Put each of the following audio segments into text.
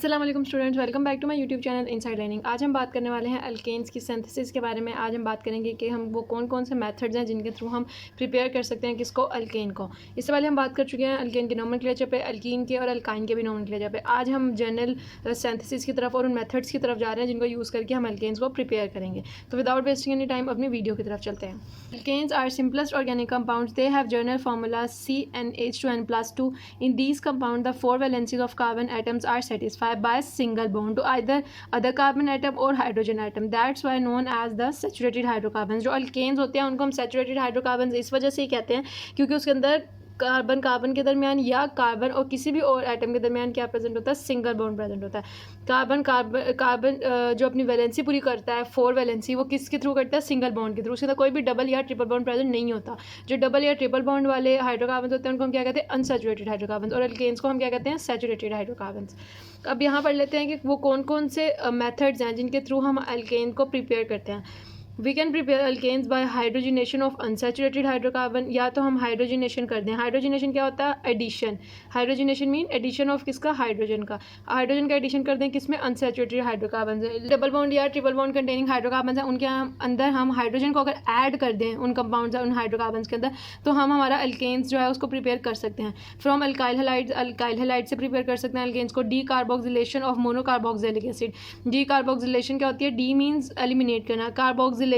अस्सलाम वालेकुम students, welcome back to my YouTube channel Inside Learning. आज हम बात करने वाले हैं अल्केन्स की सिंथेसिस के बारे में। आज हम बात करेंगे कि हम वो कौन कौन से मेथड्स हैं जिनके थ्रू हम प्रिपेयर कर सकते हैं किसको, अल्केन को। इससे पहले हम बात कर चुके हैं अल्केन के नोमेनक्लेचर पे, अल्कीन के और अल्काइन के भी नोमेनक्लेचर पे। आज हम जनरल सिंथेसिस की तरफ और उन मेथड्स की तरफ जा रहे हैं जिनको यूज़ करके हम अल्केन्स को प्रिपेयर करेंगे। तो विदाउट वेस्टिंग एनी टाइम अपनी वीडियो की तरफ चलते हैं। Alkanes are simplest organic compounds. They have general formula CnH2n+2। In these compounds, the four valencies of carbon atoms are satisfied by a single bond to either other carbon atom or hydrogen atom. That's why known as the saturated hydrocarbons. जो alkanes होते हैं उनको हम saturated hydrocarbons इस वजह से ही कहते हैं क्योंकि उसके अंदर कार्बन कार्बन के दरमियान या कार्बन और किसी भी और एटम के दरमियान क्या प्रेजेंट होता है, सिंगल बॉन्ड प्रेजेंट होता है। कार्बन जो अपनी वैलेंसी पूरी करता है, 4 वैलेंसी, वो किसके थ्रू करता है, सिंगल बॉन्ड के थ्रू। उसके अंदर कोई भी डबल या ट्रिपल बॉन्ड प्रेजेंट नहीं होता। जो डबल या ट्रिपल बॉन्ड वाले हाइड्रोकार्बन होते हैं उनको हम क्या कहते हैं, अनसैचुरेटेड हाइड्रोकार्बन, और अल्केन्स को हम क्या कहते हैं, सैचुरेटेड हाइड्रोकार्बन। अब यहाँ पढ़ लेते हैं कि वो कौन कौन से मेथड्स हैं जिनके थ्रू हम अल्केन को प्रिपेयर करते हैं। We can prepare alkanes by hydrogenation of unsaturated hydrocarbon. या तो हम हाइड्रोजिनेशन कर दें। हाइड्रोजिनेशन क्या होता है, addition. Hydrogenation mean addition of किसका, हाइड्रोजन का। हाइड्रोजन का एडिशन कर दें किसमें, अनसैचुरेटेड हाइड्रोकार्बन से। डबल बॉन्ड या ट्रिपल बॉन्ड कंटेनिंग हाइड्रोकार्बन है उनके अंदर हम हाइड्रोजन को अगर ऐड कर दें उन कंपाउंड्स उन हाइड्रोकार्बन के अंदर, तो हम हमारा अल्केन्स जो है उसको प्रिपेयर कर सकते हैं। फ्रॉम अल्काइल हैलाइड से प्रिपेयर कर सकते हैं अल्केन्स को। D carboxylation of monocarboxylic acid. D carboxylation क्या होती है, डी मीन्स एलिमिनेट करना, कार्बोक्सिलेशन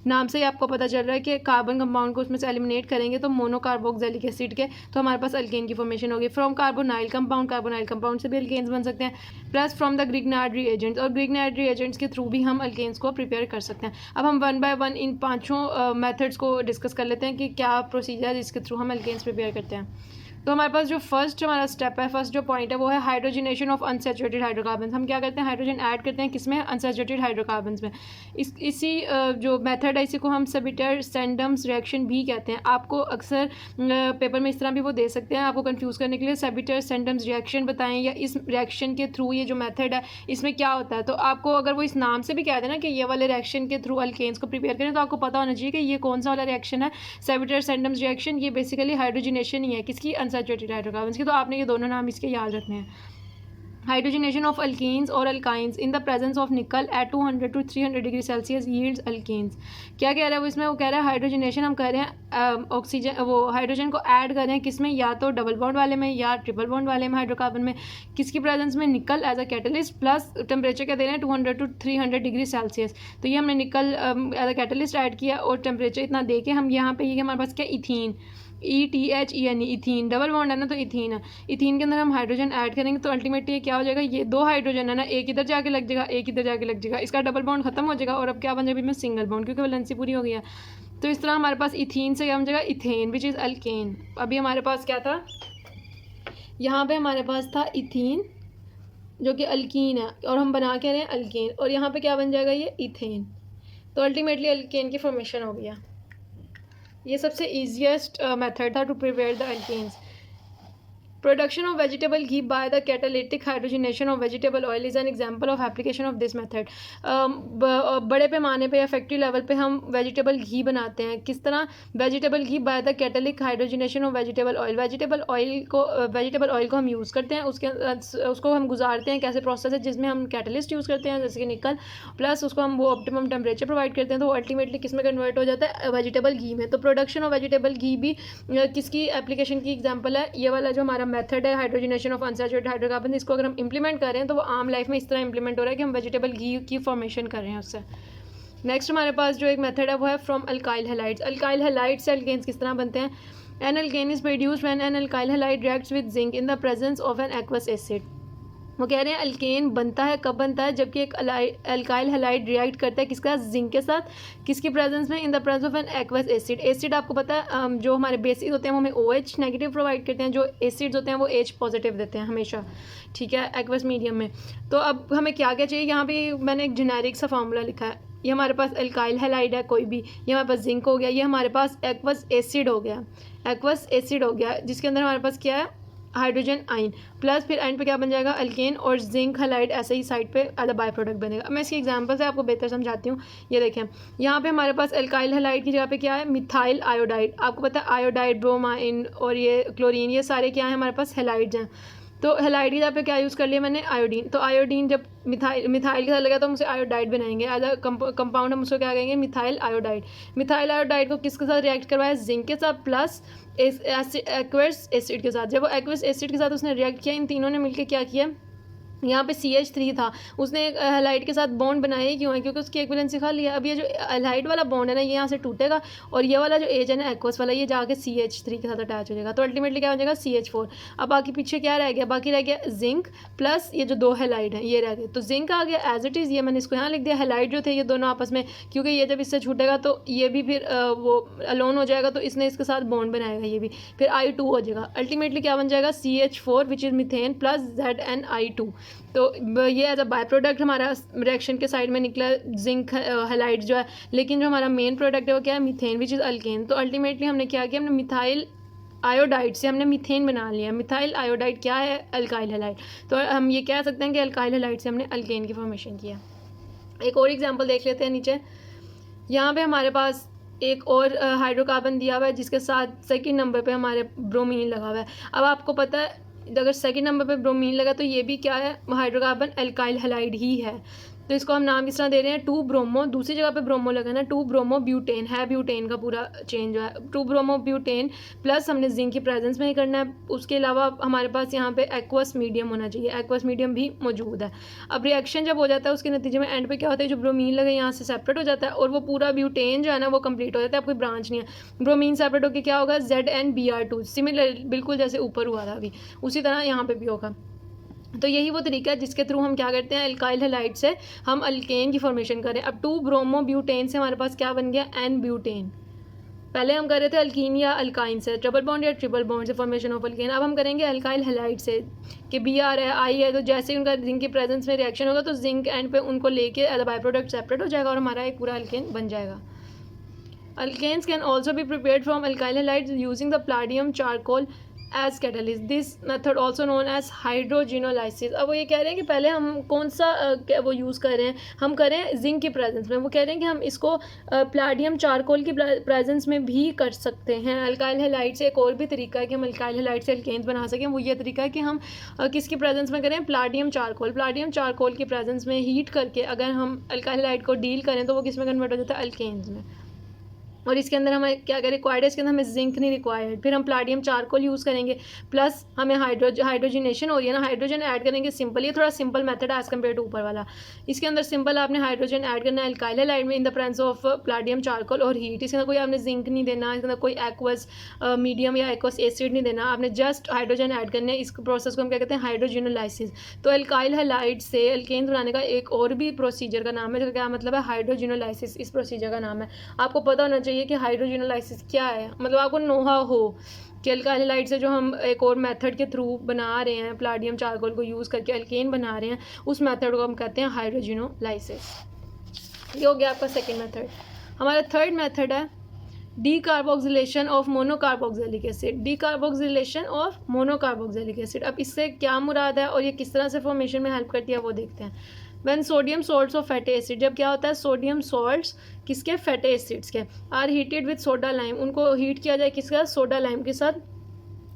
नाम से ही आपको पता चल रहा है कि कार्बन कंपाउंड को उसमें से एलिमिनेट करेंगे तो मोनोकार्बोक्सिलिक एसिड के, तो हमारे पास अल्केन की फॉर्मेशन होगी। फ्रॉम कार्बोनाइल कंपाउंड से भी अल्केन्स बन सकते हैं। Plus from the Grignard reagents, और ग्रिग्नार्ड रिएजेंट्स के थ्रू भी हम अल्केन्स को प्रिपेयर कर सकते हैं। अब हम 1 बाय 1 इन पाँचों मेथड्स को डिस्कस कर लेते हैं कि क्या प्रोसीजर है जिसके थ्रू हम अल्केन्स प्रिपेयर करते हैं। तो हमारे पास जो फर्स्ट हमारा स्टेप है, फर्स्ट जो पॉइंट है वो है हाइड्रोजिनेशन ऑफ अनसैचुरेटेड हाइड्रोकार्बन्स। हम क्या करते हैं, हाइड्रोजन ऐड करते हैं किसमें, अनसैचुरेटेड हाइड्रोकार्बन्स में। इसी जो मेथड है इसी को हम सेबिटर-सैंडम्स रिएक्शन भी कहते हैं। आपको अक्सर पेपर में इस तरह भी वो दे सकते हैं आपको कंफ्यूज करने के लिए, सेबिटर-सैंडम्स रिएक्शन बताएं या इस रिएक्शन के थ्रू ये जो मेथड है इसमें क्या होता है। तो आपको अगर वो इस नाम से भी कह देना कि ये वाले रिएक्शन के थ्रू अल्केन्स को प्रिपेयर करें तो आपको पता होना चाहिए कि ये कौन सा वाला रिएक्शन है। सेबिटर-सैंडम्स रिएक्शन ये बेसिकली हाइड्रोजिनेशन ही है किसकी, अनसैचुरेटेड हाइड्रोकार्बन्स की। तो आपने ये दोनों नाम इसके याद रखने हैं। हाइड्रोजिनेशन ऑफ अल्कीन्स और alkynes in the presence of nickel at 200 to 300 degree Celsius yields alkanes. क्या कह रहा है वो इसमें, वो कह रहा है हाइड्रोजिनेशन हम कर रहे हैं ऑक्सीजन वो हाइड्रोजन को ऐड कर रहे हैं किसमें, या तो डबल बॉन्ड वाले में या ट्रिपल बॉन्ड वाले में हाइड्रोकार्बन में, किसकी प्रेजेंस में, nickel as a catalyst. Plus temperature क्या दे रहे हैं, 200 to 300 डिग्री सेल्सियस। तो ये हमने निकल एज अ कैटलिस्ट ऐड किया और टेम्परेचर इतना दे के हम यहाँ पे ये हमारे पास क्या, ethene, ETHEN, ethene, double bond है ना तो इथीन है। इथीन के अंदर हम हाइड्रोजन ऐड करेंगे तो अल्टीमेटली क्या हो जाएगा, ये 2 हाइड्रोजन है ना, एक इधर जाके लग जाएगा, एक इधर जाके लग जाएगा, इसका डबल बॉन्ड खत्म हो जाएगा और अब क्या बन जाएगा, सिंगल बॉन्ड, क्योंकि वैलेंसी पूरी हो गई है। तो इस तरह हमारे पास इथीन से क्या बन जाएगा, इथेन विच इज़ अल्केन। अभी हमारे पास क्या था, यहाँ पे हमारे पास था इथीन जो कि अल्कीन है और हम बना के रहे हैं अल्केन, और यहाँ पे क्या बन जाएगा, ये इथेन। तो अल्टीमेटली अल्केन की फॉर्मेशन हो गया। ये सबसे ईजिएस्ट मेथड था to prepare the alkanes. Production of vegetable ghee by the catalytic hydrogenation of vegetable oil is an example of application of this method. बड़े पैमाने पे या फैक्ट्री लेवल पे हम वेजिटेबल घी बनाते हैं। किस तरह, vegetable ghee by the catalytic hydrogenation of vegetable oil. Vegetable oil को हम यूज़ करते हैं, उसको हम गुजारते हैं कैसे प्रोसेस है जिसमें हम कैटलिस्ट यूज़ करते हैं जैसे कि निकल, प्लस उसको हम वो ऑप्टिमम टेम्परेचर प्रोवाइड करते हैं तो वो अल्टीमेटली किस में कन्वर्ट हो जाता है, वेजिटेबल घी में। तो प्रोडक्शन ऑफ वेजिटेबल घी भी किसकी एप्लीकेशन की एग्जाम्पल है, ये वाला जो हमारा मेथड है हाइड्रोजिनेशन ऑफ अनसैचुरेटेड हाइड्रोकार्बन, इसको अगर हम इंप्लीमेंट कर रहे हैं तो वो आम लाइफ में इस तरह इंप्लीमेंट हो रहा है कि हम वेजिटेबल घी की फॉर्मेशन कर रहे हैं उससे। नेक्स्ट हमारे पास जो एक मेथड है वो है from alkyl halides. Alkyl halide से अल्केन्स किस तरह बनते हैं, an alkane is produced when an alkyl halide reacts with zinc in the presence of an aqueous acid. वो कह रहे हैं अल्केन बनता है कब बनता है, जबकि एक अल्काइल हैलाइड रिएक्ट करता है किसका, जिंक के साथ, किसकी प्रेजेंस में, इन the presence of an aqueous acid. Acid आपको पता है जो हमारे बेसिस होते हैं वो हमें OH नेगेटिव प्रोवाइड करते हैं, जो एसिड्स होते हैं वो H पॉजिटिव देते हैं हमेशा, ठीक है, एक्वस मीडियम में। तो अब हमें क्या क्या चाहिए, यहाँ पे मैंने एक जेनेरिक सा फार्मूला लिखा है। ये हमारे पास अल्काइल हैलाइड है कोई भी, ये हमारे पास जिंक हो गया, ये हमारे पास एक्वस एसिड हो गया, एक्वस एसिड हो गया जिसके अंदर हमारे पास क्या है, हाइड्रोजन आइन, प्लस फिर एंड पे क्या बन जाएगा, अल्केन, और जिंक हैलाइड ऐसे ही साइड पे एज अ बाय प्रोडक्ट बनेगा। मैं इसकी एग्जांपल से आपको बेहतर समझाती हूँ। ये देखें यहाँ पे हमारे पास अल्काइल हैलाइड की जगह पे क्या है, मिथाइल आयोडाइड। आपको पता है आयोडाइड, ब्रोमाइन और ये क्लोरीन, ये सारे क्या है हमारे पास हैलाइड्स हैं। तो हेलाइड की जगह पे क्या यूज़ कर लिया मैंने, आयोडीन। तो आयोडीन जब मिथाइल के साथ लगा तो हम उसे आयोडाइड बनाएंगे, एज अ कंपाउंड हम उसको क्या कहेंगे, मिथाइल आयोडाइड। मिथाइल आयोडाइड को किसके साथ रिएक्ट करवाया, जिंक के साथ प्लस एक्वस एसिड के साथ। जब वो एक्वस एसिड के साथ उसने रिएक्ट किया, इन तीनों ने मिलकर क्या किया, यहाँ पे CH3 था, उसने एक हेलाइड के साथ बॉन्ड बनाया ही क्यों है, क्योंकि उसकी एक्विवेलेंसी खा लिया। अब ये जो हेलाइड वाला बॉन्ड है ना, ये यहाँ से टूटेगा और ये वाला जो एज है ना एक्वस वाला, ये जाके CH3 के साथ अटैच हो जाएगा, तो अल्टीमेटली क्या हो जाएगा, CH4। अब बाकी पीछे क्या रह गया, बाकी रह गया जिंक प्लस ये जो दो हेलाइड हैं ये रह गए। तो जिंक आ गया एज इट इज़, ये मैंने इसको यहाँ लिख दिया। हेलाइड जो थे ये दोनों आपस में, क्योंकि ये जब इससे छूटेगा तो ये भी फिर वो अलोन हो जाएगा, तो इसने इसके साथ बॉन्ड बनाएगा, ये भी फिर I2 हो जाएगा। अल्टीमेटली क्या बन जाएगा, CH4 which is methane plus ZnI2। तो ये एज अ बाय प्रोडक्ट हमारा रिएक्शन के साइड में निकला जिंक हेलाइड जो है, लेकिन जो हमारा मेन प्रोडक्ट है वो क्या है, मीथेन विच इज़ अल्केन। तो अल्टीमेटली हमने क्या किया, हमने मिथाइल आयोडाइड से हमने मीथेन बना लिया। मिथाइल आयोडाइड क्या है, अल्काइल हेलाइड। तो हम ये कह सकते हैं कि अल्काइल हेलाइड से हमने अल्केन की फॉर्मेशन किया। एक और एग्जांपल देख लेते हैं नीचे। यहाँ पे हमारे पास एक और हाइड्रोकार्बन दिया हुआ है जिसके साथ सेकंड नंबर पे हमारे ब्रोमीन लगा हुआ है। अब आपको पता है अगर सेकंड नंबर पे ब्रोमीन लगा तो ये भी क्या है, हाइड्रोकार्बन अल्काइल हेलाइड ही है। तो इसको हम नाम किस तरह दे रहे हैं, 2 ब्रोमो, दूसरी जगह पे ब्रोमो लगा ना, 2 ब्रोमो ब्यूटेन है, ब्यूटेन का पूरा चेंज जो है 2 ब्रोमो ब्यूटेन प्लस हमने जिंक की प्रेजेंस में ही करना है। उसके अलावा हमारे पास यहाँ पे एक्वस मीडियम होना चाहिए, एक्वस मीडियम भी मौजूद है। अब रिएक्शन जब हो जाता है उसके नतीजे में एंड पे क्या होता है, जो ब्रोमीन लगे यहाँ से सेपरेट हो जाता है और वो पूरा ब्यूटेन जो है ना वो कंप्लीट हो जाता है, अब कोई ब्रांच नहीं है। ब्रोमीन सेपरेट होकर क्या होगा, ZnBr2, सिमिलर बिल्कुल जैसे ऊपर हुआ था अभी, उसी तरह यहाँ पे भी होगा। तो यही वो तरीका है जिसके थ्रू हम क्या करते हैं, अल्काइल हेलाइड से हम अल्केन की फॉर्मेशन करें। अब 2 ब्रोमो ब्यूटेन से हमारे पास क्या बन गया, N ब्यूटेन। पहले हम कर रहे थे अल्कीन या अल्काइन से, ट्रिपल बॉन्ड या ट्रिपल बॉन्ड से फॉर्मेशन ऑफ अल्केन। अब हम करेंगे अल्काइल हेलाइड से कि Br है, I है, तो जैसे ही उनका जिंक की प्रेजेंस में रिएक्शन होगा तो जिंक एंड पे उनको लेके as a by product separate हो जाएगा और हमारा एक पूरा अल्केन बन जाएगा। Alkanes can also be prepared from alkyl halides using the palladium charcoal as catalyst. This method also known as hydrogenolysis. अब वो ये कह रहे हैं कि पहले हम कौन सा वो यूज़ कर रहे हैं, हम करें जिंक की प्रेजेंस में। वो कह रहे हैं कि हम इसको प्लाडियम चारकोल की प्रेजेंस में भी कर सकते हैं। अल्काइल हेलाइड से एक और भी तरीका है कि हम अल्काइल हेलाइड से अल्केन्स बना सकें, वो ये तरीका है कि हम किसकी प्रेजेंस में करें, प्लाडियम चारकोल। प्लाडियम चारकोल की प्रेजेंस में हीट करके अगर हम अल्काइल हेलाइड को डील करें तो वो किस में कन्वर्ट हो जाता है, अल्केन्स में। और इसके अंदर हमें क्या क्या रिक्वायर्ड है, इसके अंदर हमें जिंक नहीं रिक्वायर्ड। फिर हम प्लाडियम चारकोल यूज़ करेंगे प्लस हमें हाइड्रोजनेशन हो रही है ना, हाइड्रोजन ऐड करेंगे सिंपल। ये थोड़ा सिंपल मेथड है एज़ कम्पेयर टू ऊपर वाला। इसके अंदर सिंपल आपने हाइड्रोजन ऐड करना है अल्काइल हेलाइड में इन the presence of palladium charcoal और हीट। इसके अंदर कोई आपने जिंक नहीं देना, इसके अंदर कोई एक्वस मीडियम या एक्वस एसिड नहीं देना, आपने जस्ट हाइड्रोजन ऐड करने है। इस प्रोसेस को हम क्या कहते हैं, हाइड्रोजिनोलाइसिस। तो अल्काइल हेलाइड से अल्केन बनाने का एक और भी प्रोसीजर का नाम है, जो क्या मतलब है, हाइड्रोजिनोलाइसिस। इस प्रोसीजर का नाम है। आपको पता होना चाहिए कि हाइड्रोजिनोलाइसिस क्या है, मतलब आपको नोहा हो कि अल्काइल हेलाइड से जो हम एक और मेथड के थ्रू बना रहे हैं, प्लाडियम चारकोल को यूज़ करके अल्केन बना रहे हैं, उस मेथड को हम कहते हैं हाइड्रोजिनोलाइसिस। ये हो गया आपका सेकेंड मेथड। हमारा थर्ड मेथड है decarboxylation of monocarboxylic acid. Decarboxylation of monocarboxylic acid. अब इससे क्या मुराद है और ये किस तरह से फॉर्मेशन में हेल्प करती है वो देखते हैं। When sodium salts of fatty acid, जब क्या होता है, सोडियम सॉल्ट्स किसके, फैटी एसिड्स के, are heated with soda lime, उनको हीट किया जाए किसका, सोडा लाइम के साथ।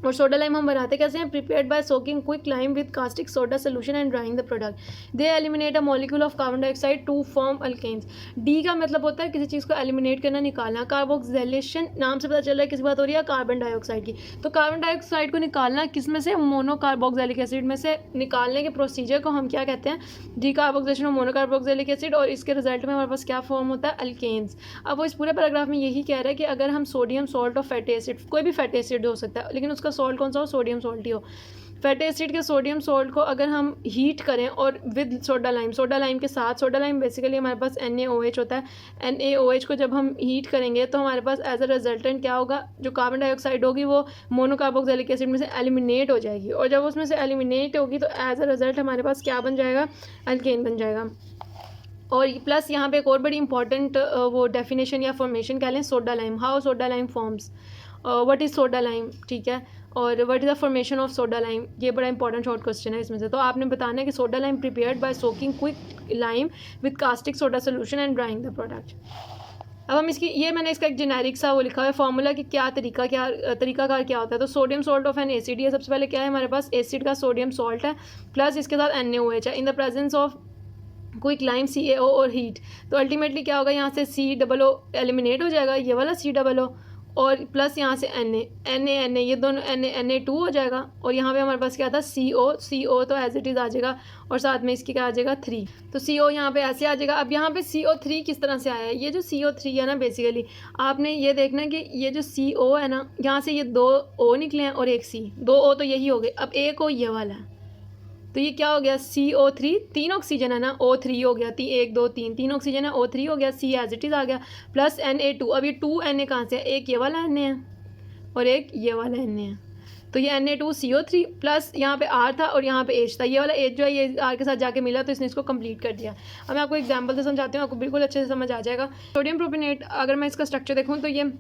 और सोडा लाइम हम बनाते कैसे हैं, prepared by soaking quick lime with caustic soda solution and drying the product. They eliminate a molecule of carbon dioxide to form alkanes. D का मतलब होता है किसी चीज़ को एलिमिनेट करना, निकालना। कार्बोक्सिलेशन नाम से पता चल रहा है किस बात हो रही है, कार्बन डाइऑक्साइड की। तो कार्बन डाइऑक्साइड को निकालना किस में से, मोनोकार्बोक्सिलिक एसिड में से। निकालने के प्रोसीजर को हम क्या कहते हैं, डीकार्बोक्सिलेशन ऑफ मोनोकार्बोक्सिलिक एसिड, और इसके रिजल्ट में हमारे पास क्या फॉर्म होता है, अल्केन्स। अब वो इस पूरे पैराग्राफ में यही कह रहा है कि अगर हम sodium salt of fatty acid, कोई भी फैटी एसिड हो सकता है लेकिन उसका सॉल्ट कौन सा हो, सोडियम सॉल्ट ही हो। फैटी एसिड के सोडियम सॉल्ट को अगर हम हीट करें और विद सोडा लाइम के साथ, सोडा लाइम बेसिकली हमारे पास NaOH होता है। NaOH को जब हम हीट करेंगे तो हमारे पास एज अ रिजल्टेंट क्या होगा, जो कार्बन डाइऑक्साइड होगी वो मोनोकार्बोक्सिलिक एसिड में से एलिमिनेट हो जाएगी, और जब उसमें से एलिमिनेट होगी तो एज अ रिजल्ट हमारे पास क्या बन जाएगा, अल्केन बन जाएगा। और प्लस यहाँ पे एक और बड़ी इंपॉर्टेंट वो डेफिनेशन या फॉर्मेशन कह लें, soda lime. How soda lime forms, what is soda lime, ठीक है, और what is the formation of soda lime, ये बड़ा इंपॉर्टेंट शॉर्ट क्वेश्चन है इसमें से। तो आपने बताना है कि soda lime prepared by soaking quick lime with caustic soda solution and drying the product. अब हम इसकी ये मैंने इसका एक जेनेरिक सा वो लिखा हुआ है फॉर्मूला कि क्या तरीकाकार क्या होता है। तो sodium salt of N acid, ये सबसे पहले क्या है हमारे पास एसिड का सोडियम सॉल्ट है प्लस इसके साथ NaOH है in the presence of quick lime CaO और हीट। तो अल्टीमेटली क्या होगा, यहाँ से COO एलिमिनेट हो जाएगा, ये वाला COO, और प्लस यहाँ से Na ये दोनों Na2 हो जाएगा, और यहाँ पे हमारे पास क्या था CO तो एज इट इज़ आ जाएगा, और साथ में इसकी क्या आ जाएगा 3। तो CO यहाँ पे ऐसे आ जाएगा। अब यहाँ पे CO3 किस तरह से आया है, ये जो CO3 है ना, बेसिकली आपने ये देखना है कि ये जो CO है ना, यहाँ से ये 2 O निकले हैं और एक C, 2 O तो यही हो गए, अब एक O ये वाला है, तो ये क्या हो गया CO3, 3 ऑक्सीजन है ना, O3 हो गया, 1 2 3 ऑक्सीजन है, O3 हो गया, C एज इट इज़ आ गया, प्लस Na2। अब ये 2 Na कहाँ से है, एक ये वाला Na है और एक ये वाला Na है, तो ये Na2CO3 प्लस यहाँ पे R था और यहाँ पे H था, ये वाला H जो है ये R के साथ जाके मिला तो इसने इसको कंप्लीट कर दिया। अब मैं आपको एग्जाम्पल से समझाती हूँ, आपको बिल्कुल अच्छे से समझ आ जाएगा। सोडियम प्रोपेनेट, अगर मैं इसका स्ट्रक्चर देखूँ तो ये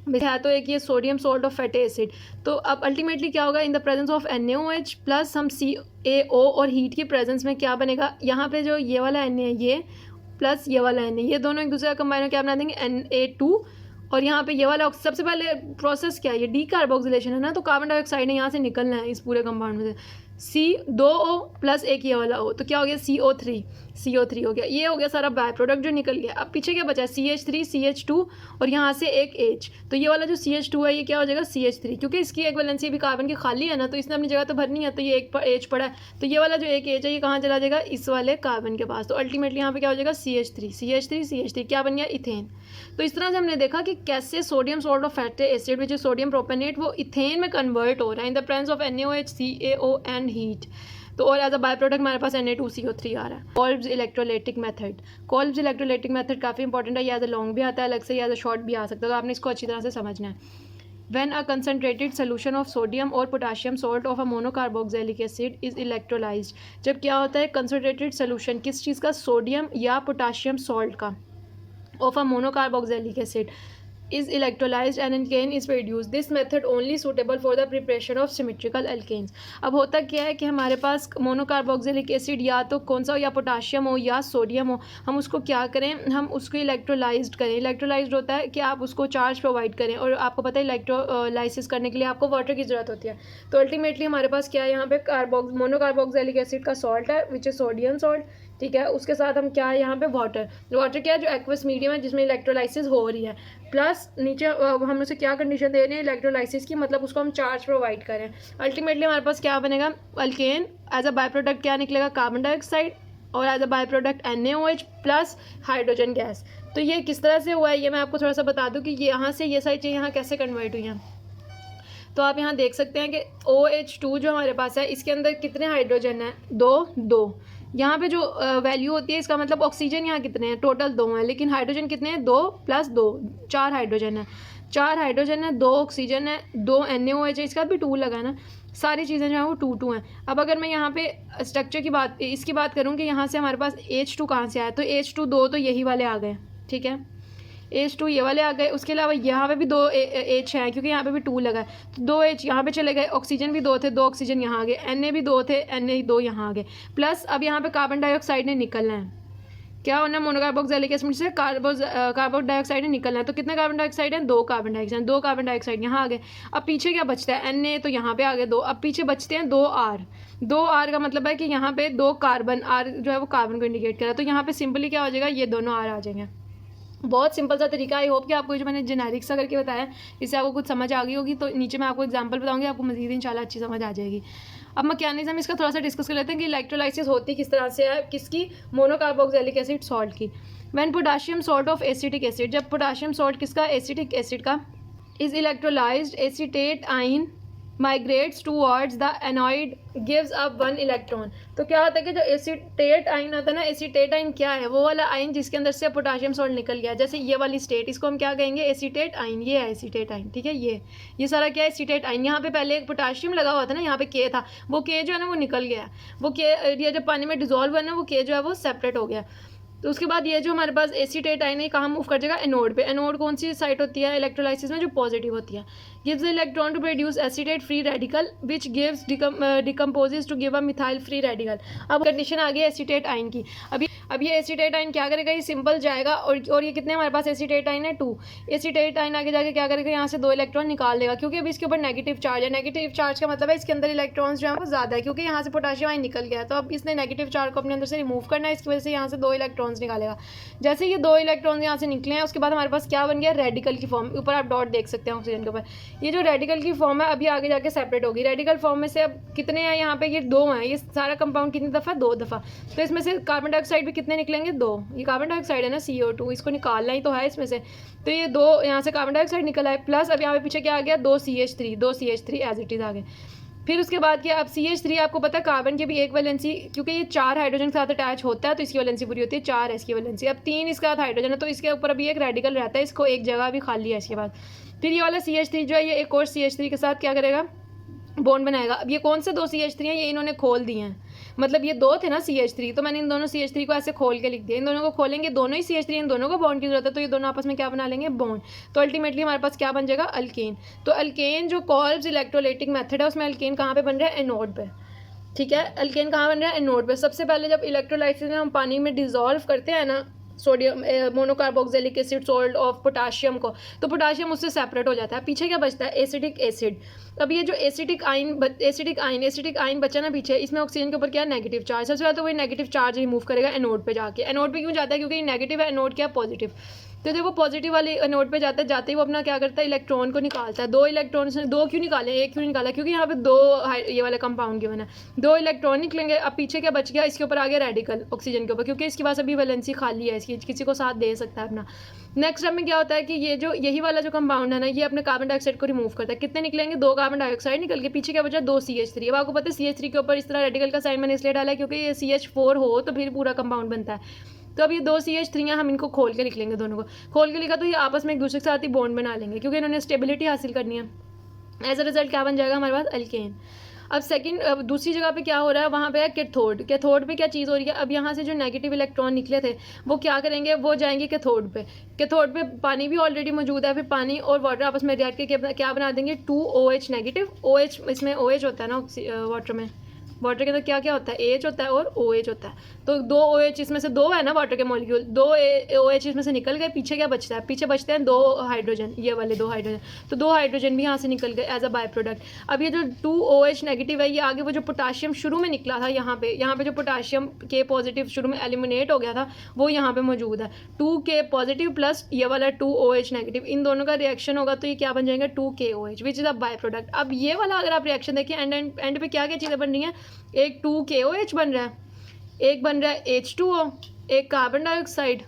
है तो एक ये sodium salt of fatty acid. तो अब अल्टीमेटली क्या होगा, इन the presence of NaOH plus हम CaO और हीट की प्रेजेंस में क्या बनेगा, यहाँ पे जो ये वाला Na है ये प्लस ये वाला Na, ये दोनों एक दूसरे का कंबाइन क्या बना देंगे Na2, और यहाँ पे ये वाला सबसे पहले प्रोसेस क्या है, ये डीकार्बोक्सिलेशन है ना, तो कार्बन डाइऑक्साइड ने यहाँ से निकलना है इस पूरे कंपाउंड में से, C2O प्लस एक ये वाला O, तो क्या हो गया CO3 हो गया, ये हो गया सारा बाय प्रोडक्ट जो निकल गया। अब पीछे क्या बचा है CH3 CH2 और यहाँ से एक H, तो ये वाला जो CH2 है ये क्या हो जाएगा CH3, क्योंकि इसकी एक वैलेंसी भी कार्बन की खाली है ना, तो इसने अपनी जगह तो भरनी है, तो ये एक H पड़ा है, तो ये वाला जो एक H है ये कहाँ चला जाएगा, इस वाले कार्बन के पास, तो अल्टीमेटली यहाँ पे क्या हो जाएगा CH3 क्या बन गया इथेन। तो इस तरह से हमने देखा कि कैसे sodium salt of fatty acid which is sodium propanoate वो इथेन में कन्वर्ट हो रहा है in the presence of NaOH CaO and heat. तो और एज अ बाय प्रोडक्ट हमारे पास Na2CO3 आ रहा है। कोल्ब्स इलेक्ट्रोलाइटिक मेथड काफ़ी इंपॉर्टेंट है, ये एज अ लॉन्ग भी आता है अलग से, एज अ शॉर्ट भी आ सकता है, तो आपने इसको अच्छी तरह से समझना है। When a concentrated solution of sodium or potassium salt of a monocarboxylic acid is electrolyzed, जब क्या होता है concentrated solution किस चीज़ का, सोडियम या पोटाशियम सॉल्ट का, of a monocarboxylic acid is electrolyzed and alkane is produced. This method only suitable for the preparation of symmetrical alkanes. अब होता क्या है कि हमारे पास मोनोकार्बोक्सिलिक एसिड या तो कौन सा हो, या पोटाशियम हो या सोडियम हो, हम उसको क्या करें, हम उसको इलेक्ट्रोलाइज्ड करें। इलेक्ट्रोलाइज्ड होता है कि आप उसको चार्ज प्रोवाइड करें, और आपको पता है इलेक्ट्रोलाइसिस करने के लिए आपको वाटर की ज़रूरत होती है। तो अल्टीमेटली हमारे पास क्या है, यहाँ पे मोनोकार्बोक्सिलिक एसिड का सॉल्ट है विच इज सोडियम सॉल्ट, ठीक है, उसके साथ हम क्या है यहाँ पे वाटर क्या है जो एक्वस मीडियम है जिसमें इलेक्ट्रोलाइसिस हो रही है, प्लस नीचे हम उसे क्या कंडीशन दे रहे हैं इलेक्ट्रोलाइसिस की, मतलब उसको हम चार्ज प्रोवाइड करें। अल्टीमेटली हमारे पास क्या बनेगा, alkane, as a by product क्या निकलेगा, कार्बन डाइऑक्साइड, और as a by product NaOH plus hydrogen gas. तो ये किस तरह से हुआ है, ये मैं आपको थोड़ा सा बता दूँ कि ये यहाँ से ये सारी चीज़ें यहाँ कैसे कन्वर्ट हुई हैं। तो आप यहाँ देख सकते हैं कि OH2 जो हमारे पास है इसके अंदर कितने हाइड्रोजन है, दो। यहाँ पे जो वैल्यू होती है इसका मतलब ऑक्सीजन यहाँ कितने हैं, टोटल 2 हैं, लेकिन हाइड्रोजन कितने हैं, 2 + 2, 4 हाइड्रोजन है, 2 ऑक्सीजन है, 2 NaOH है, इसका भी 2 लगा है ना, सारी चीज़ें जो है वो 2 हैं। अब अगर मैं यहाँ पे स्ट्रक्चर की इसकी बात करूँ कि यहाँ से हमारे पास H2 कहाँ से आया, तो H2 2 तो यही वाले आ गए, ठीक है, H2 ये वाले आ गए, उसके अलावा यहाँ पे भी 2 H हैं क्योंकि यहाँ पे भी 2 लगा है, तो 2 H यहाँ पे चले गए, ऑक्सीजन भी 2 थे, 2 ऑक्सीजन यहाँ आ गए, Na भी 2 थे, Na 2 यहाँ आ गए, प्लस अब यहाँ पे कार्बन डाइऑक्साइड ने निकलना है, क्या होना है, मोनोकार्बोक्सिलिक एसिड से कार्बन डाइऑक्साइड ने निकलना है, तो कितने कार्बन डाइऑक्साइड हैं, 2 कार्बन डाइऑक्साइड यहाँ आ गए। अब पीछे क्या बचता है, Na तो यहाँ पे आ गए 2, अब पीछे बचते हैं 2 R का मतलब है कि यहाँ पे 2 कार्बन, R जो है वो कार्बन को इंडिकेट कर रहा है, तो यहाँ पे सिंपली क्या हो जाएगा, ये दोनों R आ जाएंगे। बहुत सिंपल सा तरीका, आई होप कि आपको जो मैंने जेनेरिक सा करके बताया इससे आपको कुछ समझ आ गई होगी। तो नीचे मैं आपको एग्जांपल बताऊंगी, आपको मज़ीद इंशाल्लाह अच्छी समझ आ जाएगी। अब मैकेनिज्म इसका थोड़ा सा डिस्कस कर लेते हैं कि इलेक्ट्रोलाइसिस होती किस तरह से है, किसकी, मोनोकार्बोक्सिलिक एसिड सॉल्ट की। When potassium salt of acetic acid, जब पोटाशियम सॉल्ट किसका, एसिटिक एसिड का, is electrolysed acetate ion migrates towards the anode gives up 1 electron. तो क्या होता है कि जो एसीटेट आइन होता है ना, एसीटेट आइन क्या है, वो वाला आइन जिसके अंदर से पोटाशियम सॉल्ट निकल गया, जैसे ये वाली स्टेट, इसको हम क्या कहेंगे, एसीटेट आइन, ये है एसीटेट आइन, ठीक है, ये सारा क्या है, एसीटेट आइन। यहाँ पे पहले एक पोटाशियम लगा हुआ था ना, यहाँ पे के था, वो के जो है ना वो निकल गया, वो के ये जब पानी में डिजोल्व हुआ ना, वो के जो है वो सेपरेट हो गया। तो उसके बाद ये जो हमारे पास एसीटेट आइन है कहाँ मूव कर जाएगा, एनोड पे। एनोड कौन सी साइट होती है इलेक्ट्रोलाइसिस में, जो पॉजिटिव होती है। gives the electron to produce acetate free radical which gives decomposes to give a methyl free radical। अब कंडीशन आ गई एसीटेट आयन की। अब ये एसीटेट आयन क्या करेगा, ये सिंपल जाएगा और ये कितने हमारे पास एसीटेट आयन है 2। एसीटेट आयन आगे जाके क्या करेगा, यहाँ से 2 इलेक्ट्रॉन निकाल देगा क्योंकि अभी इसके ऊपर नेगेटिव चार्ज है। नेगेटिव चार्ज का मतलब है इसके अंदर इलेक्ट्रॉन्स जो है वो ज़्यादा है क्योंकि यहाँ से पोटाशियम आयन निकल गया है, तो अब इसने नेगेटिव चार्ज को अपने अंदर से रिमूव करना है, इसकी वजह से यहाँ से 2 इलेक्ट्रॉन्स निकालेगा। जैसे ये 2 इलेक्ट्रॉन्स यहाँ से निकले हैं उसके बाद हमारे पास क्या बन गया, रेडिकल की फॉर्म। ऊपर आप डॉट देख सकते हैं ऑक्सीजन के ऊपर, ये जो रेडिकल की फॉर्म है अभी आगे जाके सेपरेट होगी। रेडिकल फॉर्म में से अब कितने हैं यहाँ पे, ये 2 हैं। ये सारा कंपाउंड कितनी दफ़ा, 2 दफ़ा। तो इसमें से कार्बन डाइऑक्साइड भी कितने निकलेंगे, 2। ये कार्बन डाइऑक्साइड है ना CO2, इसको निकालना ही तो है इसमें से, तो ये 2 यहाँ से कार्बन डाइऑक्साइड निकल आए, प्लस अब यहाँ पे पीछे क्या आ गया, 2 CH3 एज इट इज़ आ गए। फिर उसके बाद क्या, अब CH3 आपको पता है कार्बन की भी एक वैलेंसी, क्योंकि ये 4 हाइड्रोजन के साथ अटैच होता है तो इसकी वैलेंसी पूरी होती है 4 है इसकी वैलेंसी। अब 3 इसके साथ हाइड्रोजन है तो इसके ऊपर अभी एक रेडिकल रहता है, इसको एक जगह भी खाली है इसके बाद। फिर ये वाला CH3 जो है ये एक और CH3 के साथ क्या करेगा, बॉन्ड बनाएगा। अब ये कौन से 2 CH3 हैं, ये इन्होंने खोल दिए हैं, मतलब ये 2 थे ना CH3, तो मैंने इन दोनों CH3 को ऐसे खोल के लिख दिया। इन दोनों को खोलेंगे, दोनों ही CH3, इन दोनों को बॉन्ड की जरूरत है, तो ये दोनों आपस में क्या बना लेंगे, बॉन्ड। तो अल्टीमेटली हमारे पास क्या बन जाएगा, अल्केन। तो अल्केन जो कॉल्ब्स इलेक्ट्रोलाइटिक मेथड है उसमें अल्केन कहाँ पे बन रहा है, एनोड पे। ठीक है, अल्केन कहाँ बन रहा है, एनोड पे। सबसे पहले जब इलेक्ट्रोलाइसिस में हम पानी में डिजोल्व करते हैं ना sodium monocarboxylic acid salt of potassium को, तो पोटाशियम उससे सेपरेट हो जाता है, पीछे क्या बचता है, एसिटिक एसिड। अब ये जो एसिटिक आयन बचा ना पीछे, इसमें ऑक्सीजन के ऊपर क्या है, नेगेटिव चार्ज। सबसे पहले तो वही नेगेटिव चार्ज रिमूव करेगा एनोड पे जाके। एनोड पे क्यों जाता है, क्योंकि ये नेगेटिव है, एनोड क्या है, पॉजिटिव। तो जब वो पॉजिटिव वाले एनोड पे जाता है, जाते ही वो अपना क्या करता है, इलेक्ट्रॉन को निकालता है। 2 इलेक्ट्रॉन से 2 क्यों निकाले, 1 क्यों निकाला, क्योंकि यहाँ पे 2 ये वाला कंपाउंड गिवन है, 2 इलेक्ट्रॉन निकलेंगे। अब पीछे क्या बच गया, इसके ऊपर आ गया रेडिकल ऑक्सीजन के ऊपर, क्योंकि इसके पास अभी वैलेंसी खाली है, इसकी किसी को साथ दे सकता है अपना। नेक्स्ट स्टेप में क्या होता है कि ये जो यही वाला जो कंपाउंड है ना, ये अपने कार्बन डाइऑक्साइड को रिमूव करता है। कितने निकलेंगे, 2 कार्बन डाइऑक्साइड निकल के, पीछे क्या बचा, 2 CH3। अब आपको पता है CH3 के ऊपर इस तरह रेडिकल का साइन मैंने इसलिए डाला है क्योंकि ये CH4 हो तो फिर पूरा कंपाउंड बनता है। तो अब ये 2 CH3 हैं, हम इनको खोल के लिख लेंगे, दोनों को खोल के लिखा तो ये आपस में एक दूसरे के साथ ही बॉन्ड बना लेंगे क्योंकि इन्होंने स्टेबिलिटी हासिल करनी है। एज अ रिजल्ट क्या बन जाएगा हमारे पास, अल्केन। अब दूसरी जगह पे क्या हो रहा है, वहाँ पे है कैथोड। कैथोड पे क्या चीज़ हो रही है, अब यहाँ से जो नेगेटिव इलेक्ट्रॉन निकले थे वो क्या करेंगे, वो जाएंगे कैथोड पे। कैथोड पे पानी भी ऑलरेडी मौजूद है, फिर पानी और वाटर आपस में रिएक्ट करके क्या बना देंगे, 2OH नेगेटिव। OH इसमें OH होता है ना वाटर में, वाटर के अंदर क्या क्या होता है, एच होता है और OH होता है। तो 2 OH इसमें से 2 है ना वाटर के मॉलिक्यूल, 2 OH इसमें से निकल गए, पीछे क्या बचता है, पीछे बचते हैं 2 हाइड्रोजन, ये वाले 2 हाइड्रोजन। तो 2 हाइड्रोजन भी यहाँ से निकल गए एज अ बाय प्रोडक्ट। अब ये जो 2OH नेगेटिव है, ये आगे वो जो पोटाशियम शुरू में निकला था यहाँ पे जो पोटाशियम के पॉजिटिव शुरू में एलिमिनेट हो गया था वो यहाँ पे मौजूद है। 2K पॉजिटिव प्लस ये वाला 2OH नेगेटिव, इन दोनों का रिएक्शन होगा तो ये क्या बन जाएगा, 2KOH which is a by product. अब ये वाला अगर आप रिएक्शन देखिए एंड पे क्या क्या चीज़ें बन रही हैं, एक 2KOH बन रहा है, एक बन रहा है H2O, एक कार्बन डाइऑक्साइड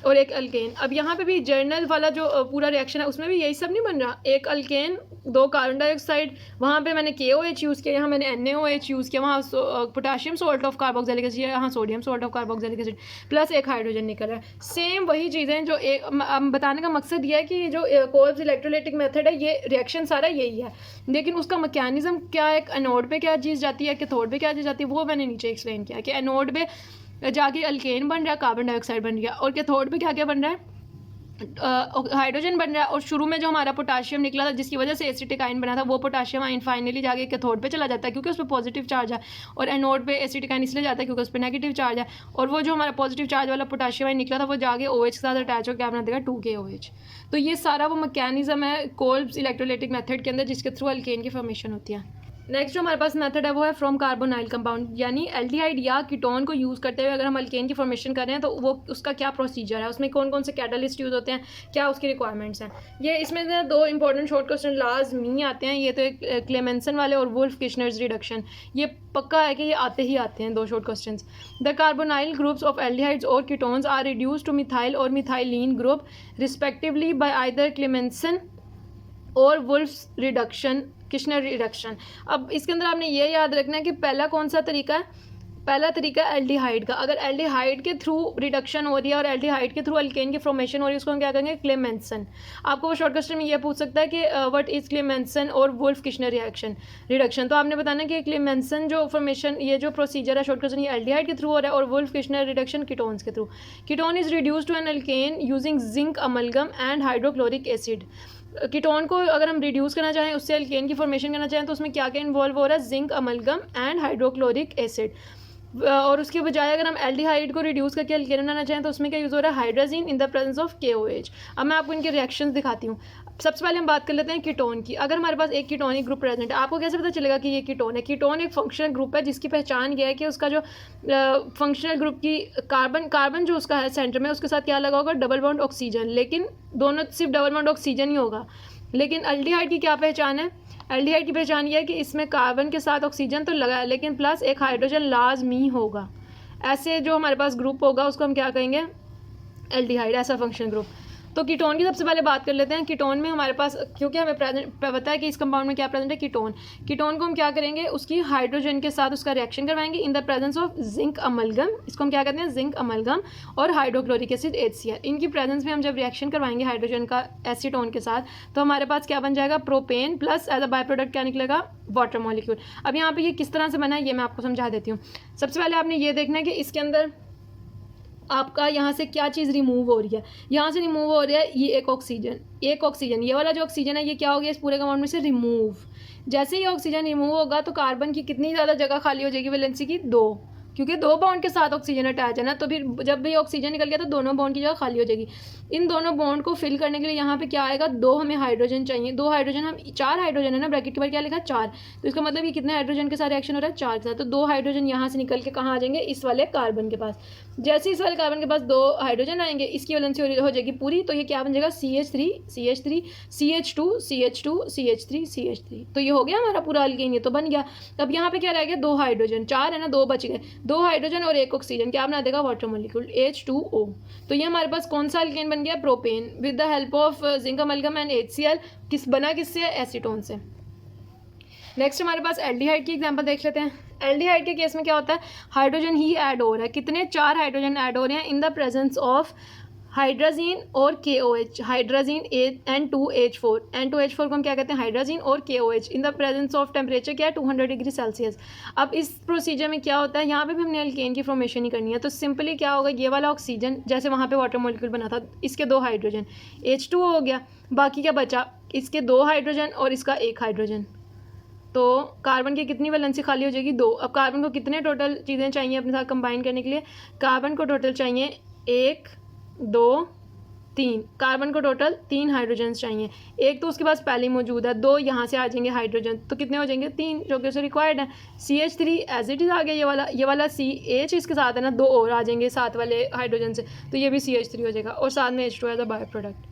और एक अल्केन। अब यहाँ पे भी जर्नल वाला जो पूरा रिएक्शन है उसमें भी यही सब नहीं बन रहा, एक अल्केन, 2 कार्बन डाइऑक्साइड, वहाँ पे मैंने KOH यूज़ किया, यहाँ मैंने NaOH यूज़ किया, वहाँ potassium salt of carboxylic acid, यहाँ sodium salt of carboxylic acid, plus एक हाइड्रोजन निकल रहा है। सेम वही चीज़ें जो बताने का मकसद ये है कि जो कोल्ब्स इलेक्ट्रोलाइटिक मेथड है ये रिएक्शन सारा यही है, लेकिन उसका मैकेनिज्म क्या है, एनोड पे क्या चीज़ जाती है, कैथोड पे क्या चीज़ जाती है, वो मैंने नीचे एक्सप्लेन किया कि एनोड पे जाके अल्केन बन रहा है, कार्बन डाइऑक्साइड बन गया, और कैथोड पे क्या क्या बन रहा है, हाइड्रोजन बन रहा है। और शुरू में जो हमारा पोटाशियम निकला था जिसकी वजह से एसिटिक आयन बना था, वो पोटाशियम आयन फाइनली जाके कैथोड पे चला जाता है क्योंकि उस पर पॉजिटिव चार्ज है, और एनोड पे एसिटिक आयन इसलिए जाता है क्योंकि उस पर नेगेटिव चार्ज है। और वो जो हमारा पॉजिटिव चार्ज वाला पोटाशियम आयन निकला था वो जाके OH के साथ अटैच हो क्या बना देगा, 2KOH। तो ये सारा वो मैकेनिज्म है कोल्ब्स इलेक्ट्रोलाइटिक मेथड के अंदर जिसके थ्रू अल्केन की फॉर्मेशन होती है। नेक्स्ट जो हमारे पास मेथड है वो है फ्रॉम कार्बोनाइल कंपाउंड, यानी एल्डिहाइड या कीटोन को यूज़ करते हुए अगर हम अल्केन की फॉर्मेशन कर रहे हैं तो वो उसका क्या प्रोसीजर है, उसमें कौन कौन से कैटलिस्ट यूज़ होते हैं, क्या उसकी रिक्वायरमेंट्स हैं। ये इसमें से 2 इंपॉर्टेंट शॉर्ट क्वेश्चन लाजमी आते हैं, ये तो एक क्लेमेंसन वाले और वुल्फ किशनर्स रिडक्शन, ये पक्का है कि ये आते ही आते हैं 2 short question. The carbonyl groups of aldehydes और ketones are reduce to methyl और methylene group respectively by either Clemmensen और वुल्फ रिडक्शन, किशनर रिडक्शन। अब इसके अंदर आपने ये याद रखना है कि पहला कौन सा तरीका है, पहला तरीका एल्डिहाइड का। अगर एल्डिहाइड के थ्रू रिडक्शन हो रही है और एल्डिहाइड के थ्रू अल्केन की फॉर्मेशन हो रही है उसको हम क्या करेंगे, क्लेमेंसन। आपको वो शॉर्ट क्वेश्चन में ये पूछ सकता है कि व्हाट इज क्लेमेंसन और वुल्फ किशनर रिडक्शन। तो आपने बताना कि क्लेमेंसन जो फॉर्मेशन, ये जो प्रोसीजर है शॉर्ट क्वेश्चन, ये एल्डिहाइड के थ्रू हो रहा है, और वुल्फ किशनर रिडक्शन कीटोन्स के through. Ketone is reduce to an alkane using zinc amalgam and hydrochloric acid. Ketone को अगर हम रिड्यूस करना चाहें, उससे अल्केन की फॉर्मेशन करना चाहें, तो उसमें क्या क्या इन्वॉल्व हो रहा है, zinc amalgam and hydrochloric acid. और उसके बजाय अगर हम एल्डिहाइड को रिड्यूस करके अल्केन बनाना चाहें तो उसमें क्या यूज़ हो रहा है, hydrazine in the presence of KOH। अब मैं आपको इनके रिएक्शंस दिखाती हूँ। सबसे पहले हम बात कर लेते हैं कीटोन की। अगर हमारे पास एक कीटोनिक ग्रुप प्रेजेंट है, आपको कैसे पता चलेगा कि ये कीटोन है? कीटोन एक फंक्शनल ग्रुप है जिसकी पहचान गया है कि उसका जो फंक्शनल ग्रुप की कार्बन जो उसका है सेंटर में, उसके साथ क्या लगा होगा, डबल बॉन्ड ऑक्सीजन। लेकिन दोनों सिर्फ डबल बॉन्ड ऑक्सीजन ही होगा। लेकिन एल्डिहाइड की क्या पहचान है? एल्डिहाइड की पहचान ये है कि इसमें कार्बन के साथ ऑक्सीजन तो लगा है, लेकिन प्लस एक हाइड्रोजन लाजमी होगा। ऐसे जो हमारे पास ग्रुप होगा उसको हम क्या कहेंगे, एल्डिहाइड, ऐसा फंक्शन ग्रुप। तो कीटोन की सबसे पहले बात कर लेते हैं। कीटोन में हमारे पास, क्योंकि हमें पता है कि इस कंपाउंड में क्या प्रेजेंट है, कीटोन। कीटोन को हम क्या करेंगे, उसकी हाइड्रोजन के साथ उसका रिएक्शन करवाएंगे इन the presence of zinc amalgam. इसको हम क्या कहते हैं, जिंक अमलगम और हाइड्रोक्लोरिक एसिड HCl। इनकी प्रेजेंस में हम जब रिएक्शन करवाएंगे हाइड्रोजन का एसीटोन के साथ, तो हमारे पास क्या बन जाएगा, propane plus as a by product क्या निकलेगा, वाटर मॉलिक्यूल। अब यहाँ पे ये किस तरह से बना है ये मैं आपको समझा देती हूँ। सबसे पहले आपने ये देखना है कि इसके अंदर आपका यहाँ से क्या चीज़ रिमूव हो रही है। यहाँ से रिमूव हो रहा है ये एक ऑक्सीजन, ये वाला जो ऑक्सीजन है ये क्या हो गया, इस पूरे कंपाउंड में से रिमूव। जैसे ही ऑक्सीजन रिमूव होगा तो कार्बन की कितनी ज़्यादा जगह खाली हो जाएगी, वैलेंसी की 2, क्योंकि 2 बॉन्ड के साथ ऑक्सीजन अटैच है ना। तो फिर जब भी ऑक्सीजन निकल गया तो दोनों बॉन्ड की जगह खाली हो जाएगी। इन दोनों बॉन्ड को फिल करने के लिए यहाँ पे क्या आएगा, 2 हमें हाइड्रोजन चाहिए। 2 हाइड्रोजन, हम 4 हाइड्रोजन है ना, ब्रैकेट के बाद क्या लिखा, 4। तो इसका मतलब ये कितने हाइड्रोजन के साथ रिएक्शन हो रहा है, 4 के साथ। तो 2 हाइड्रोजन यहाँ से निकल के कहाँ आ जाएंगे, इस वाले कार्बन के पास। जैसे इस वाले कार्बन के पास 2 हाइड्रोजन आएंगे, इसकी वैलेंसी हो जाएगी पूरी। तो ये क्या बन जाएगा, CH3 CH3 CH2 CH2 CH3 CH3। तो ये हो गया हमारा पूरा अल्केन, ये तो बन गया। अब यहाँ पे क्या रह गया, 2 हाइड्रोजन, 4 है ना, 2 बच गए। 2 हाइड्रोजन और एक ऑक्सीजन क्या बना देगा, वाटर मॉलिक्यूल H2O। तो ये हमारे पास कौन सा अल्केन बन गया, propane with the help of zinc amalgam and HCl। किससे है, एसीटोन से। नेक्स्ट हमारे पास एल्डिहाइड की एग्जांपल देख लेते हैं। एल्डिहाइड के केस में क्या होता है, हाइड्रोजन ही ऐड हो रहा है। कितने, 4 हाइड्रोजन ऐड हो रहे हैं इन द प्रेजेंस ऑफ हाइड्रोजीन और KOH। हाइड्रोजीन N2H4 को हम क्या कहते हैं, हाइड्रोजीन और KOH in the presence of temperature क्या है, 200 डिग्री सेल्सियस। अब इस प्रोसीजर में क्या होता है, यहाँ पे भी हमने अल्केन की फॉर्मेशन ही करनी है। तो सिंपली क्या होगा, ये वाला ऑक्सीजन जैसे वहाँ पे वाटर मॉलिक्यूल बना था, इसके 2 हाइड्रोजन, H2O हो गया। बाकी क्या बचा, इसके 2 हाइड्रोजन और इसका 1 हाइड्रोजन। तो कार्बन की कितनी वैलेंसी खाली हो जाएगी, 2। अब कार्बन को कितने टोटल चीज़ें चाहिए अपने साथ कंबाइन करने के लिए, कार्बन को टोटल चाहिए 1 2 3। कार्बन को टोटल 3 हाइड्रोजन चाहिए। एक तो उसके पास पहले ही मौजूद है, 2 यहाँ से आ जाएंगे हाइड्रोजन, तो कितने हो जाएंगे, 3, जो कि उसे रिक्वायर्ड है। CH3 एज इट इज़ आ गया, ये वाला CH इसके साथ है ना, 2 और आ जाएंगे साथ वाले हाइड्रोजन से, तो ये भी CH3 हो जाएगा। और साथ में H2 as a by product.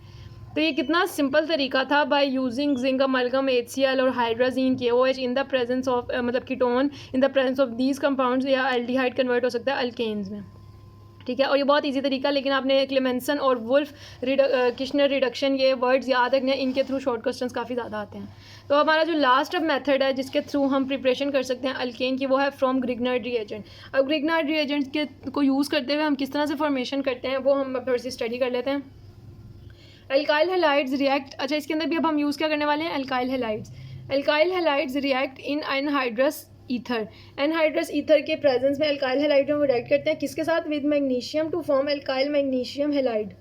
तो ये कितना सिंपल तरीका था, by using zinc amalgam HCl और hydrazine KOH in the presence of, मतलब ketone in the presence of these compounds, या एल्डिहाइड कन्वर्ट हो सकता है अल्केन्स में। ठीक है, और ये बहुत इजी तरीका, लेकिन आपने क्लेमेंसन और वुल्फ किश्नर रिडक्शन, ये वर्ड्स याद रखने, इनके थ्रू शॉर्ट क्वेश्चंस काफ़ी ज़्यादा आते हैं। तो हमारा जो लास्ट अब मेथड है जिसके थ्रू हम प्रिपरेशन कर सकते हैं अल्केन की, वो है फ्रॉम ग्रिग्नार्ड रिएजेंट। अब ग्रिग्नार्ड रिएजेंट के को यूज़ करते हुए हम किस तरह से फॉर्मेशन करते हैं वो हम थोड़ी सी स्टडी कर लेते हैं। एल्काइल हैलाइड्स रिएक्ट, अच्छा इसके अंदर भी अब हम यूज़ क्या करने वाले हैं, alkyl halides. Alkyl halides react in anhydrous ether. Anhydrous ether के प्रेजेंस में एल्काइल हैलाइड हम रिएक्ट करते हैं किसके साथ, with magnesium to form alkyl magnesium halide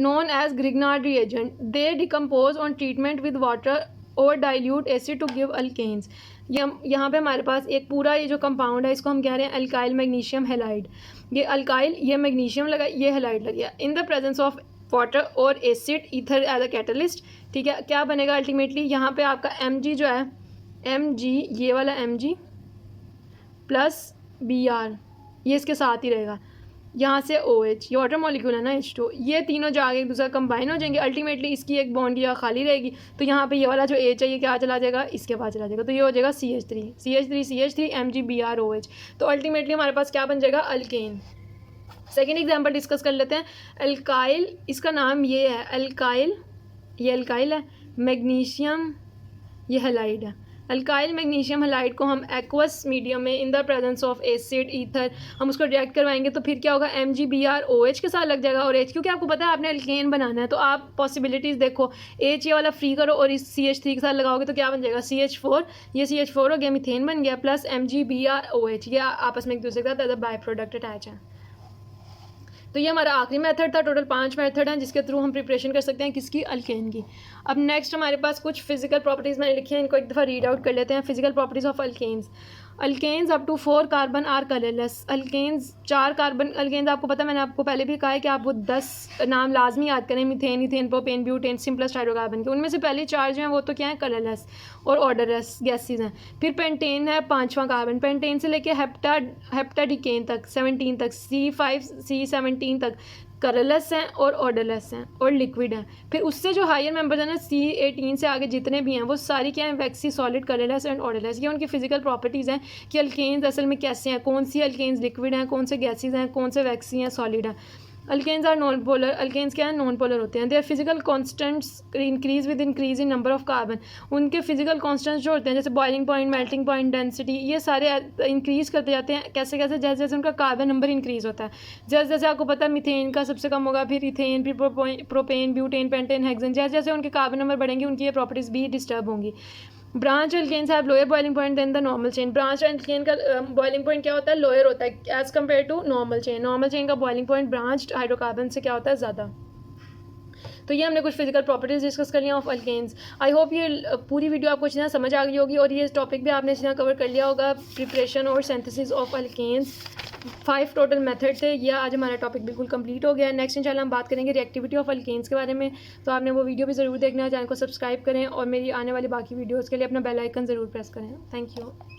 known as Grignard reagent. They decompose on treatment with water और dilute acid to give alkanes. यहाँ पे हमारे पास एक पूरा ये जो कंपाउंड है इसको हम कह रहे हैं एल्काइल मैग्नीशियम हैलाइड। ये अल्काइल, ये मैग्नीशियम लगा, ये हैलाइड लग गया in the presence of water और acid ether as a catalyst. ठीक है, क्या बनेगा अल्टीमेटली, यहाँ पे आपका Mg जो है, Mg, ये वाला Mg प्लस Br, ये इसके साथ ही रहेगा। यहाँ से OH, ये वाटर मॉलिक्यूल है ना, H2, ये तीनों जाके एक दूसरा कंबाइन हो जाएंगे। अल्टीमेटली इसकी एक बॉन्ड की जगह खाली रहेगी, तो यहाँ पे ये वाला जो H है ये क्या चला जाएगा, इसके पास चला जाएगा। तो ये हो जाएगा CH3 Mg Br OH। तो अल्टीमेटली हमारे पास क्या बन जाएगा, अल्केन। सेकेंड एग्जाम्पल डिस्कस कर लेते हैं। एल्काइल, इसका नाम ये है एल्काइल, ये एल्काइल है, मैग्नीशियम ये हैलाइड है। अल्काइल मैग्नीशियम हैलाइड को हम एक्वस मीडियम में इन the presence of acid ether हम उसको रिएक्ट करवाएंगे, तो फिर क्या होगा, MgBr OH के साथ लग जाएगा। और H, क्योंकि आपको पता है आपने अल्केन बनाना है, तो आप पॉसिबिलिटीज़ देखो, H ये वाला फ्री करो और इस CH3 के साथ लगाओगे तो क्या बन जाएगा, CH4, ये CH4 हो गया, मीथेन बन गया, प्लस MgBr OH, ये आपस में एक दूसरे के साथ as a by product attach है। तो ये हमारा आखिरी मेथड था। टोटल 5 मेथड हैं जिसके थ्रू हम प्रिपरेशन कर सकते हैं किसकी, अल्केन की। अब नेक्स्ट हमारे पास कुछ फिजिकल प्रॉपर्टीज़ मैंने लिखी हैं, इनको एक दफ़ा रीड आउट कर लेते हैं। Physical properties of alkanes. Alkanes up to 4 carbon are colourless. Alkanes 4 carbon alkanes, आपको पता, मैंने आपको पहले भी कहा है कि आप वो 10 नाम लाजमी याद करें, methane, ethane, propane, butane, simplest hydrocarbon के। उनमें से पहले 4 जो हैं वो तो क्या है, कलरलेस और ऑर्डरलेस गैसेज हैं। फिर पेंटेन है 5वां कार्बन, पेंटेन से लेके हेप्टाडिकेन तक 17 तक, C5 C17 तक कलरलेस हैं और ऑर्डरलेस हैं और लिक्विड हैं। फिर उससे जो हायर मेंबर्स हैं ना, C18 से आगे जितने भी हैं वो सारी क्या हैं, वैक्सी, सॉलिड, कलरलेस एंड ऑर्डरलेस। ये उनकी फिजिकल प्रॉपर्टीज़ हैं कि अल्केन्स असल में कैसे हैं, कौन सी अल्केन्स लिक्विड हैं, कौन से गैसेज हैं, कौन से वैक्सी हैं, सॉलिड हैं। Alkanes are non polar. Alkanes क्या है, नॉन पोलर होते हैं। Their physical constants increase with increase in number of carbon. उनके फिजिकल कॉन्स्टेंट्स जो होते हैं, जैसे boiling point, melting point, density, ये सारे इंक्रीज़ करते जाते हैं। कैसे कैसे, जैसे जैसे उनका कार्बन नंबर इंक्रीज़ होता है। जैसे जैसे आपको पता है मीथेन का सबसे कम होगा, फिर इथेन, फिर प्रोपेन, ब्यूटेन, पेंटेन, हेक्सेन, जैसे जैसे उनके कार्बन नंबर बढ़ेंगे उनकी ये प्रॉपर्टीज़ भी डिस्टर्ब होंगी। Branch alkanes have lower boiling point than the normal chain. Branch alkane का बॉइलिंग पॉइंट क्या होता है, लोअर होता है as compare to normal chain. Normal chain का बॉइलिंग पॉइंट ब्रांच्ड हाइड्रोकार्बन से क्या होता है, ज़्यादा। तो ये हमने कुछ फिजिकल प्रॉपर्टीज़ डिस्कस कर लिया ऑफ अल्केन्स। आई होप ये पूरी वीडियो आपको अच्छी तरह समझ आ गई होगी और ये टॉपिक भी आपने अच्छी तरह कवर कर लिया होगा, प्रिपरेशन और synthesis of alkanes. 5 total method थे। यह आज हमारा टॉपिक बिल्कुल कंप्लीट हो गया है। नेक्स्ट इंशाल्लाह हम बात करेंगे रिएक्टिविटी ऑफ अल्केन्स के बारे में। तो आपने वो वीडियो भी ज़रूर देखना है, चैनल को सब्सक्राइब करें और मेरी आने वाली बाकी वीडियोज़ के लिए अपना बेल आइकन ज़रूर प्रेस करें। Thank you.